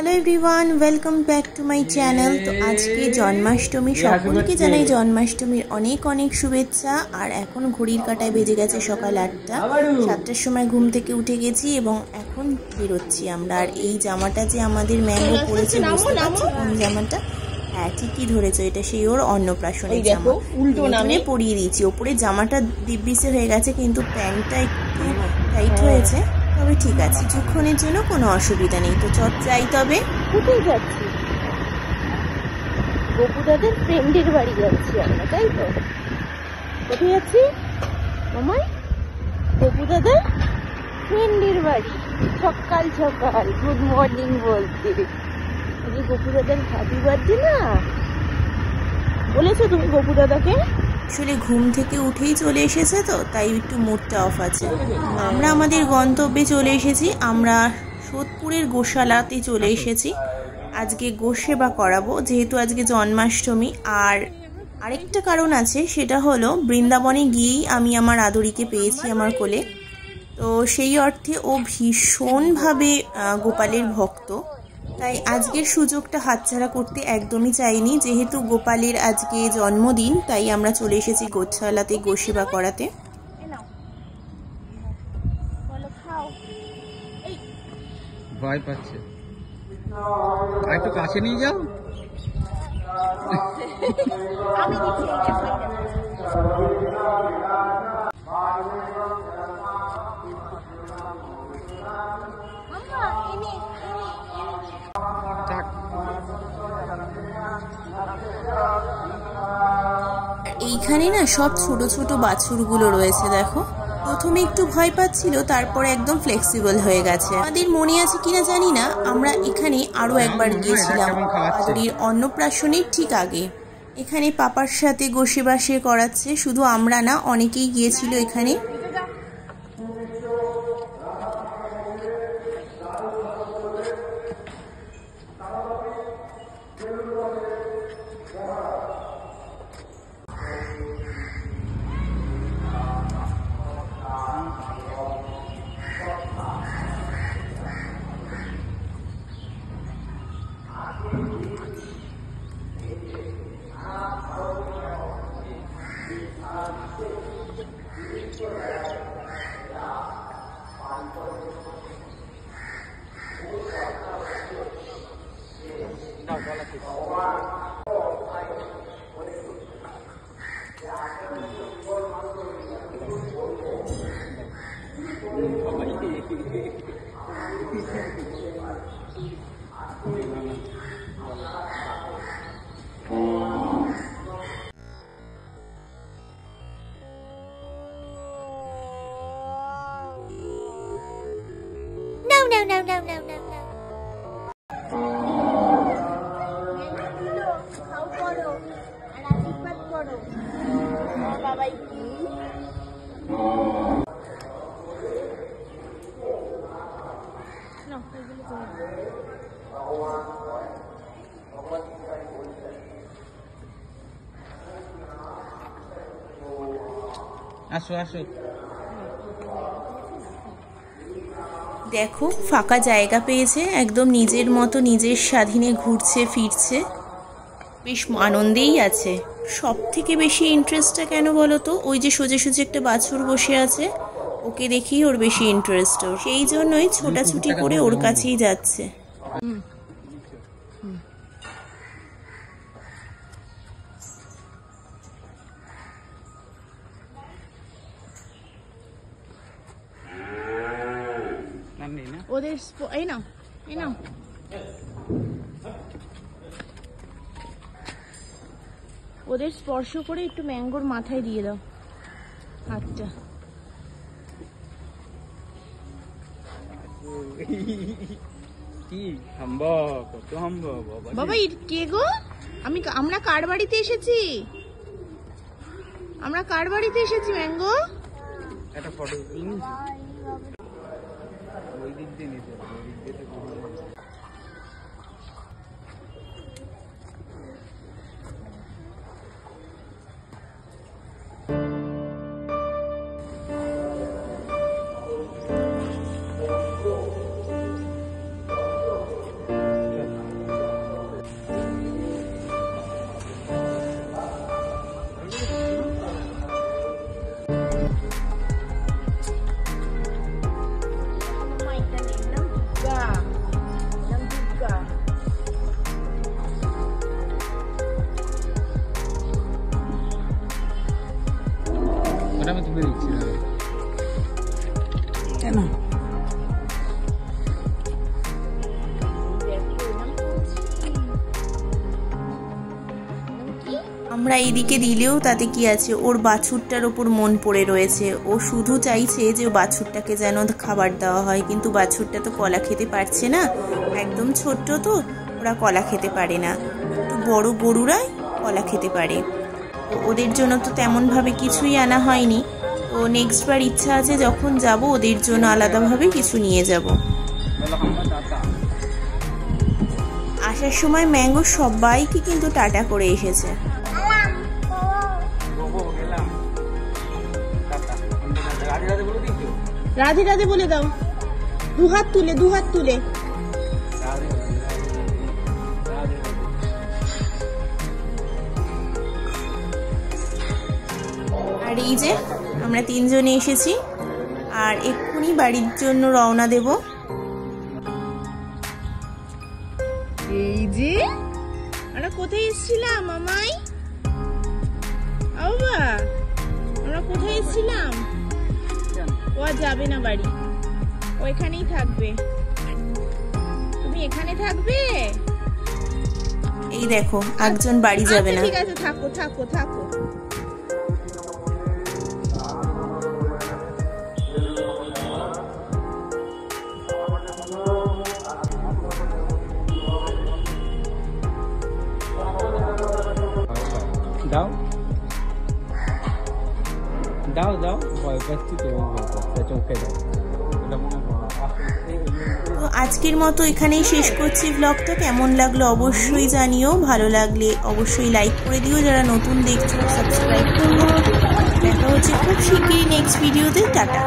Hello everyone, welcome back to my channel. তো আজকে জন্মাষ্টমী, সকলকে জানাই জন্মাষ্টমীর অনেক অনেক শুভেচ্ছা। আর এখন ঘড়ির কাঁটায় বেজে গেছে সকাল 8টা। 7টার সময় ঘুম থেকে উঠে গেছি এবং এখন বেরোচ্ছি আমরা। আর এই জামাটা যে আমাদের ম্যাঙ্গো পরেছে, বুঝতে পারছি কোন জামাটা? হ্যাঁ, ঠিকই ধরেছো, এটা সেই ওর অন্নপ্রাশনের জামা। উল্টো নামে পরিয়ে দিয়েছি। ওপরে জামাটা দিব্যিসে হয়ে গেছে, কিন্তু প্যান্টটা একটু টাইট হয়েছে। তবে ঠিক আছে, কিছুক্ষণের জন্য কোনো অসুবিধা নেই। তো চট যাই। তবে কোথায় যাচ্ছি? গোপুদাদের ফ্রেন্ডের বাড়ি যাচ্ছি আমরা, তাই তো? কোথায় যাচ্ছি মামাই? গোপুদাদের ফ্রেন্ডের বাড়ি। সকাল সকাল গুড মর্নিং বলতে। গোপুদাদার হ্যাপি বার্থডে না বলেছো তুমি গোপুদাদাকে? আসলে ঘুম থেকে উঠেই চলে এসেছে, তো তাই একটু মুডটা অফ আছে। আমরা আমাদের গন্তব্যে চলে এসেছি। আমরা সোদপুরের গোশালাতে চলে এসেছি। আজকে গোসেবা করাবো, যেহেতু আজকে জন্মাষ্টমী। আর আরেকটা কারণ আছে, সেটা হলো বৃন্দাবনে গিয়েই আমি আমার আদরিকে পেয়েছি আমার কোলে। তো সেই অর্থে ও ভীষণভাবে গোপালের ভক্ত, তাই আজকের সুযোগটা হাতছাড়া করতে একদমই চাইনি। যেহেতু গোপালের আজকে জন্মদিন, তাই আমরা চলে এসেছি গোশালাতে গোসেবা করাতে। ভয় পাচ্ছে, একটু কাছে নিয়ে যাও। এইখানে না সব ছোট ছোট বাছুরগুলো রয়েছে, দেখো। প্রথমে একটু ভয় পাচ্ছিল, তারপরে একদম ফ্লেক্সিবল হয়ে গেছে। আমাদের মনে আছে কিনা জানি না, আমরা এখানে আরো একবার গিয়েছিলাম আদরির অন্নপ্রাশনের ঠিক আগে। এখানে পাপার সাথে গোসেবা সে করাচ্ছে, শুধু আমরা না, অনেকেই গিয়েছিল এখানে। No. আসো আসো। দেখো, ফাঁকা জায়গা পেয়েছে, একদম নিজের মতো নিজের স্বাধীনে ঘুরছে ফিরছে, বেশ আনন্দেই আছে। সব থেকে বেশি ইন্টারেস্টটা কেন বলো তো? ওই যে সোজে সোজে একটা বাছুর বসে আছে, ওকে দেখেই ওর বেশি ইন্টারেস্ট। ওর সেই জন্যই ছোটাছুটি করে ওর কাছেই যাচ্ছে। ওদের এই নাও, এই নাও। ওদের স্পর্শ করে একটু ম্যাঙ্গোর মাথায় দিয়ে দাও হাতটা। বাবা কে গো? আমরা কার বাড়িতে এসেছি? আমরা কার বাড়িতে এসেছি ম্যাঙ্গো? একটা ফটো ওই দিক দিয়ে নিতে হবে, ওই দিক দিয়ে আমরা এইদিকে দিলেও তাতে কি আছে, ওর বাছুরটার ওপর মন পড়ে রয়েছে। ও শুধু চাইছে যে ও বাছুরটাকে যেন খাবার দেওয়া হয়, কিন্তু বাছুরটা তো কলা খেতে পারছে না, একদম ছোট্ট তো, ওরা কলা খেতে পারে না। একটু বড় গরুরাই কলা খেতে পারে। তো ওদের জন্য তো তেমনভাবে কিছুই আনা হয়নি। তো নেক্সট বার ইচ্ছা আছে যখন যাব ওদের জন্য আলাদাভাবে কিছু নিয়ে যাব। আসার সময় ম্যাঙ্গো সবাইকে কিন্তু টাটা করে এসেছে। রাধে রাধে বলে দাও, দুহাত তুলে, দুহাত তুলে। আর এই যে আমরা 3 জনে এসেছি, আর এক্ষুনি বাড়ির জন্য রওনা দেব। এই যে আমরা কোথায় এসেছিলাম মামাই? বাবা আমরা কোথায় এসেছিলাম? ও আর যাবে না বাড়ি, ও এখানেই থাকবে। তুমি এখানে থাকবে? এই দেখো একজন বাড়ি যাবে না। ঠিক আছে, থাকো থাকো থাকো। দাও দাও দাও, ভয় পাচ্ছি তো, চোখে দাও। তো আজকের মতো এখানেই শেষ করছি ব্লগটা। কেমন লাগলো অবশ্যই জানিও, ভালো লাগলে অবশ্যই লাইক করে দিও, যারা নতুন দেখছো সাবস্ক্রাইব করো। দেখা হচ্ছে খুব শিগগিরই নেক্সট ভিডিওতে। টাটা।